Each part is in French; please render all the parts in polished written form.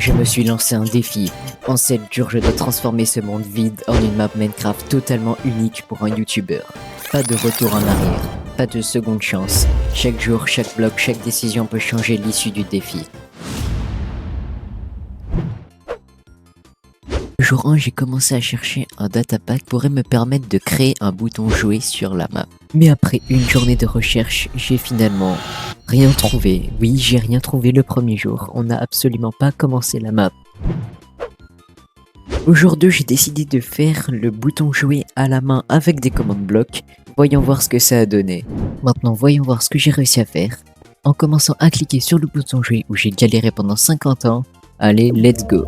Je me suis lancé un défi. En 7 jours, je dois transformer ce monde vide en une map Minecraft totalement unique pour un YouTuber. Pas de retour en arrière, pas de seconde chance. Chaque jour, chaque bloc, chaque décision peut changer l'issue du défi. Jour 1, j'ai commencé à chercher un datapack qui pourrait me permettre de créer un bouton jouer sur la map. Mais après une journée de recherche, j'ai finalement rien trouvé. Oui, j'ai rien trouvé le premier jour. On n'a absolument pas commencé la map. Au jour 2, j'ai décidé de faire le bouton jouer à la main avec des commandes blocs. Voyons voir ce que ça a donné. Maintenant, voyons voir ce que j'ai réussi à faire. En commençant à cliquer sur le bouton jouer où j'ai galéré pendant 50 ans. Allez, let's go.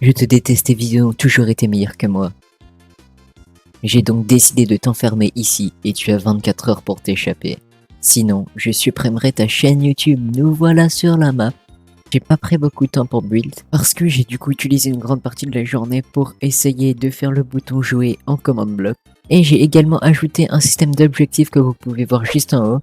Je te déteste, tes vidéos ont toujours été meilleures que moi. J'ai donc décidé de t'enfermer ici et tu as 24 heures pour t'échapper. Sinon, je supprimerai ta chaîne YouTube. Nous voilà sur la map. J'ai pas pris beaucoup de temps pour build parce que j'ai du coup utilisé une grande partie de la journée pour essayer de faire le bouton jouer en command block. Et j'ai également ajouté un système d'objectifs que vous pouvez voir juste en haut.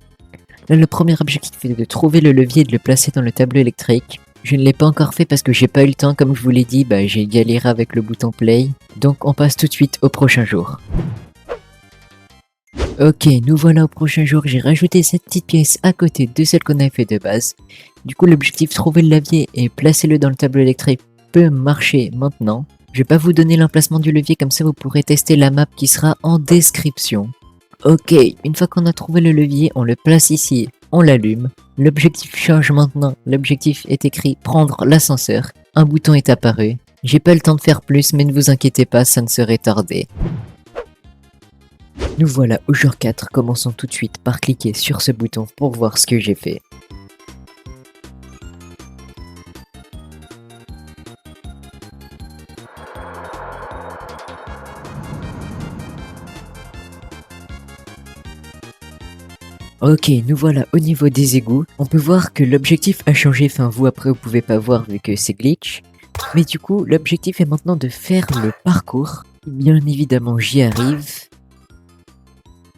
Là, le premier objectif est de trouver le levier et de le placer dans le tableau électrique. Je ne l'ai pas encore fait parce que j'ai pas eu le temps, comme je vous l'ai dit, j'ai galéré avec le bouton play. Donc on passe tout de suite au prochain jour. Ok, nous voilà au prochain jour, j'ai rajouté cette petite pièce à côté de celle qu'on a fait de base. Du coup l'objectif trouver le levier et placer-le dans le tableau électrique peut marcher maintenant. Je vais pas vous donner l'emplacement du levier, comme ça vous pourrez tester la map qui sera en description. Ok, une fois qu'on a trouvé le levier, on le place ici, on l'allume. L'objectif change maintenant, l'objectif est écrit prendre l'ascenseur. Un bouton est apparu. J'ai pas le temps de faire plus, mais ne vous inquiétez pas, ça ne serait tardé. Nous voilà au jour 4, commençons tout de suite par cliquer sur ce bouton pour voir ce que j'ai fait. Ok, nous voilà au niveau des égouts. On peut voir que l'objectif a changé, enfin vous après vous pouvez pas voir vu que c'est glitch. Mais du coup, l'objectif est maintenant de faire le parcours. Bien évidemment, j'y arrive.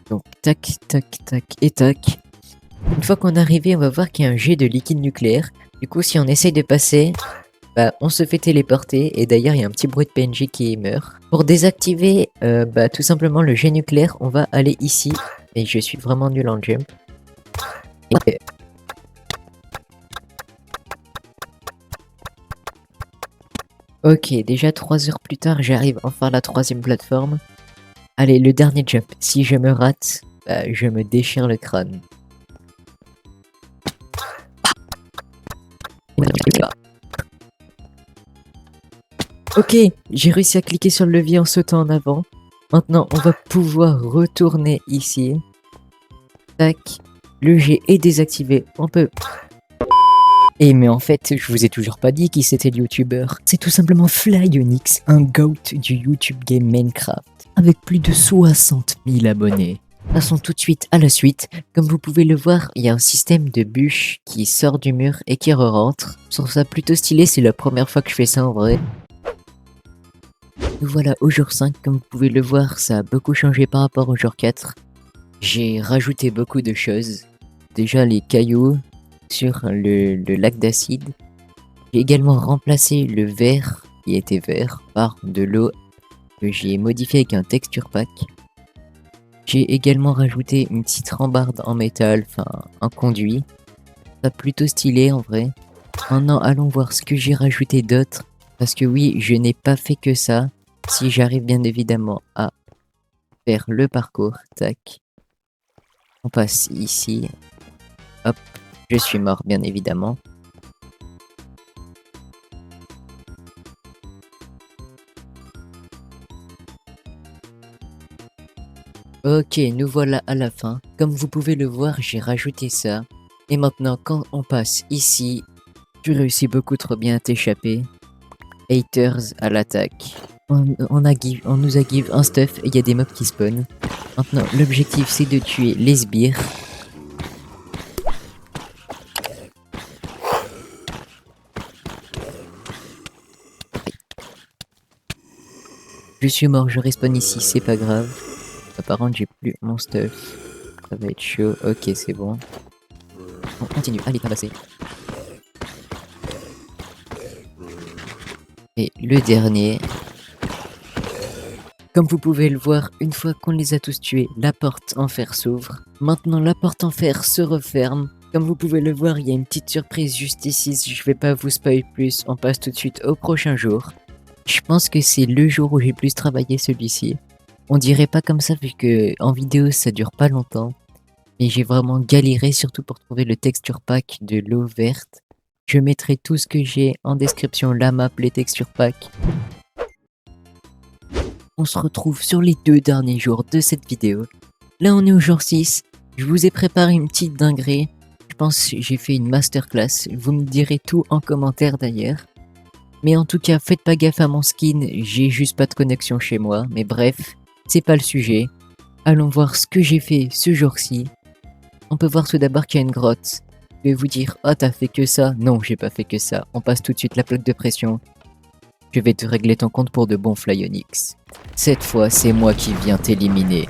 Donc tac, tac, tac et tac. Une fois qu'on est arrivé, on va voir qu'il y a un jet de liquide nucléaire. Du coup, si on essaye de passer, on se fait téléporter. Et d'ailleurs, il y a un petit bruit de PNJ qui meurt. Pour désactiver tout simplement le jet nucléaire, on va aller ici. Et je suis vraiment nul en jump. Et... Ok, déjà 3 heures plus tard, j'arrive enfin à la 3e plateforme. Allez, le dernier jump. Si je me rate, je me déchire le crâne. Ok, j'ai réussi à cliquer sur le levier en sautant en avant. Maintenant, on va pouvoir retourner ici. Tac. Le jet est désactivé. On peut... Et mais en fait, je vous ai toujours pas dit qui c'était le youtubeur. C'est tout simplement Flyonix, un GOAT du YouTube game Minecraft, avec plus de 60 000 abonnés. Passons tout de suite à la suite. Comme vous pouvez le voir, il y a un système de bûches qui sort du mur et qui re-rentre. Je trouve ça plutôt stylé, c'est la première fois que je fais ça en vrai. Nous voilà au jour 5, comme vous pouvez le voir, ça a beaucoup changé par rapport au jour 4. J'ai rajouté beaucoup de choses. Déjà les cailloux sur le lac d'acide. J'ai également remplacé le verre qui était vert par de l'eau que j'ai modifié avec un texture pack. J'ai également rajouté une petite rambarde en métal, enfin un conduit. Ça plutôt stylé en vrai. Maintenant allons voir ce que j'ai rajouté d'autre. Parce que oui, je n'ai pas fait que ça. Si j'arrive bien évidemment à faire le parcours, tac. On passe ici. Hop, je suis mort bien évidemment. Ok, nous voilà à la fin. Comme vous pouvez le voir, j'ai rajouté ça. Et maintenant, quand on passe ici, tu réussis beaucoup trop bien à t'échapper. Haters à l'attaque. On nous a give un stuff et il y a des mobs qui spawnent. Maintenant, l'objectif c'est de tuer les sbires. Je suis mort, je respawn ici, c'est pas grave. Apparemment j'ai plus mon stuff. ça va être chaud. Ok, c'est bon. On continue, allez, tabasser. Et le dernier. Comme vous pouvez le voir, une fois qu'on les a tous tués, la porte en fer s'ouvre. Maintenant, la porte en fer se referme. Comme vous pouvez le voir, il y a une petite surprise juste ici. Je vais pas vous spoiler plus, on passe tout de suite au prochain jour. Je pense que c'est le jour où j'ai plus travaillé celui-ci. On dirait pas comme ça vu que en vidéo ça dure pas longtemps. Mais j'ai vraiment galéré surtout pour trouver le texture pack de l'eau verte. Je mettrai tout ce que j'ai en description, la map, les texture packs. On se retrouve sur les 2 derniers jours de cette vidéo. Là on est au jour 6. Je vous ai préparé une petite dinguerie. Je pense que j'ai fait une masterclass. Vous me direz tout en commentaire d'ailleurs. Mais en tout cas, faites pas gaffe à mon skin, j'ai juste pas de connexion chez moi. Mais bref, c'est pas le sujet. Allons voir ce que j'ai fait ce jour-ci. On peut voir tout d'abord qu'il y a une grotte. Je vais vous dire, oh t'as fait que ça? Non, j'ai pas fait que ça. On passe tout de suite la plaque de pression. Je vais te régler ton compte pour de bons Flyonix. Cette fois, c'est moi qui viens t'éliminer.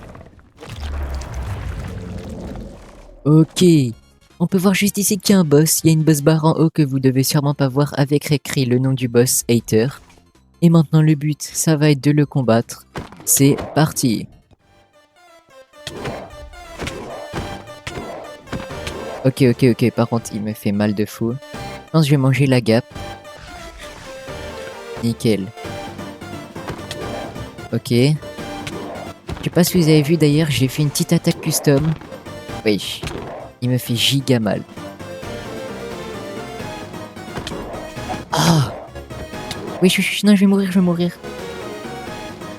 Ok. On peut voir juste ici qu'il y a un boss. Il y a une boss barre en haut que vous devez sûrement pas voir avec écrit le nom du boss, Hater. Et maintenant le but, ça va être de le combattre. C'est parti. Ok, par contre il me fait mal de fou. Je pense que je vais manger la gap. Nickel. Ok. Je sais pas si vous avez vu d'ailleurs, j'ai fait une petite attaque custom. Oui. Il me fait giga mal. Ah! Oui, non, je vais mourir.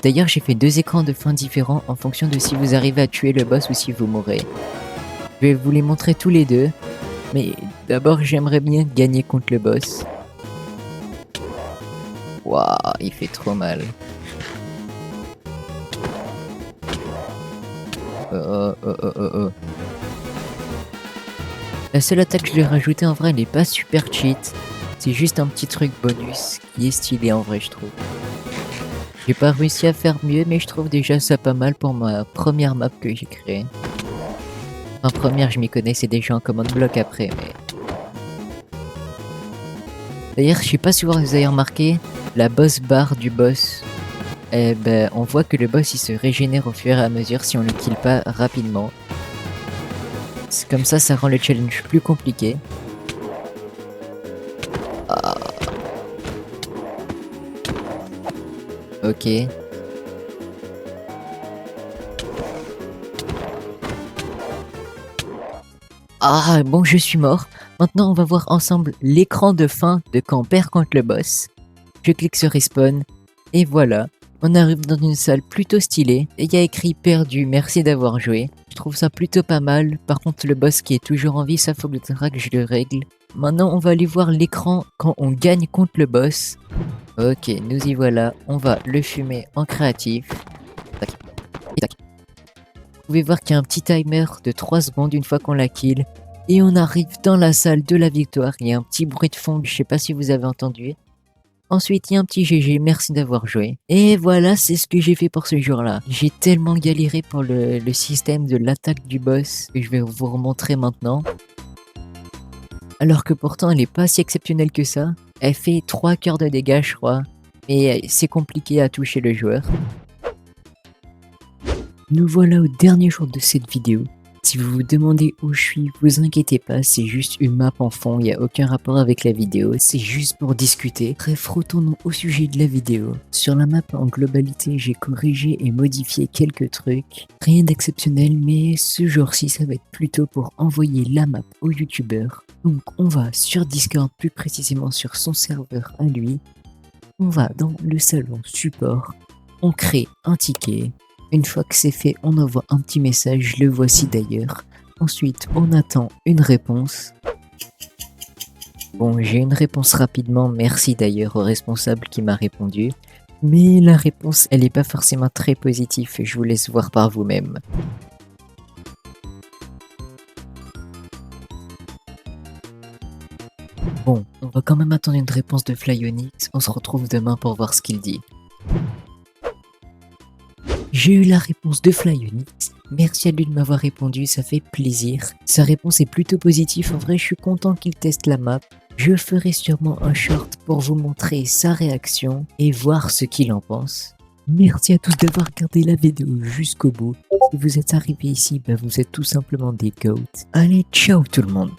D'ailleurs, j'ai fait 2 écrans de fin différents en fonction de si vous arrivez à tuer le boss ou si vous mourrez. Je vais vous les montrer tous les deux. Mais d'abord, j'aimerais bien gagner contre le boss. Waouh, il fait trop mal. Oh. La seule attaque que je lui ai rajoutée en vrai, elle est pas super cheat. C'est juste un petit truc bonus qui est stylé en vrai, je trouve. J'ai pas réussi à faire mieux, mais je trouve déjà ça pas mal pour ma première map que j'ai créée. Enfin, première, je m'y connaissais déjà en command block après, mais... D'ailleurs, je sais pas si vous avez remarqué, la boss bar du boss. Eh ben, on voit que le boss il se régénère au fur et à mesure si on le kill pas rapidement. C'est comme ça rend le challenge plus compliqué. Ah. Ok. Ah bon, je suis mort. Maintenant on va voir ensemble l'écran de fin de quand on perd contre le boss. Je clique sur respawn. Et voilà. On arrive dans une salle plutôt stylée. Et il y a écrit perdu, merci d'avoir joué. Je trouve ça plutôt pas mal. Par contre le boss qui est toujours en vie, ça faudra que je le règle. Maintenant on va aller voir l'écran quand on gagne contre le boss. Ok, nous y voilà. On va le fumer en créatif. Tac. Et tac. Vous pouvez voir qu'il y a un petit timer de 3 secondes une fois qu'on la kill. Et on arrive dans la salle de la victoire. Il y a un petit bruit de fond, je sais pas si vous avez entendu. Ensuite, il y a un petit GG, merci d'avoir joué. Et voilà, c'est ce que j'ai fait pour ce jour-là. J'ai tellement galéré pour le système de l'attaque du boss que je vais vous remontrer maintenant. Alors que pourtant, elle est pas si exceptionnelle que ça. Elle fait 3 cœurs de dégâts, je crois. Mais c'est compliqué à toucher le joueur. Nous voilà au dernier jour de cette vidéo. Si vous vous demandez où je suis, vous inquiétez pas, c'est juste une map en fond, il n'y a aucun rapport avec la vidéo, c'est juste pour discuter. Bref, retournons au sujet de la vidéo. Sur la map en globalité, j'ai corrigé et modifié quelques trucs. Rien d'exceptionnel, mais ce jour-ci, ça va être plutôt pour envoyer la map au youtubeur. Donc on va sur Discord, plus précisément sur son serveur à lui. On va dans le salon support, on crée un ticket. Une fois que c'est fait, on envoie un petit message, le voici d'ailleurs. Ensuite, on attend une réponse. Bon, j'ai une réponse rapidement, merci d'ailleurs au responsable qui m'a répondu. Mais la réponse, elle est pas forcément très positive, je vous laisse voir par vous-même. Bon, on va quand même attendre une réponse de Flyonix, on se retrouve demain pour voir ce qu'il dit. J'ai eu la réponse de Flyonix, Merci à lui de m'avoir répondu, ça fait plaisir. Sa réponse est plutôt positive, en vrai je suis content qu'il teste la map. Je ferai sûrement un short pour vous montrer sa réaction et voir ce qu'il en pense. Merci à tous d'avoir regardé la vidéo jusqu'au bout. Si vous êtes arrivé ici, vous êtes tout simplement des goats. Allez, ciao tout le monde.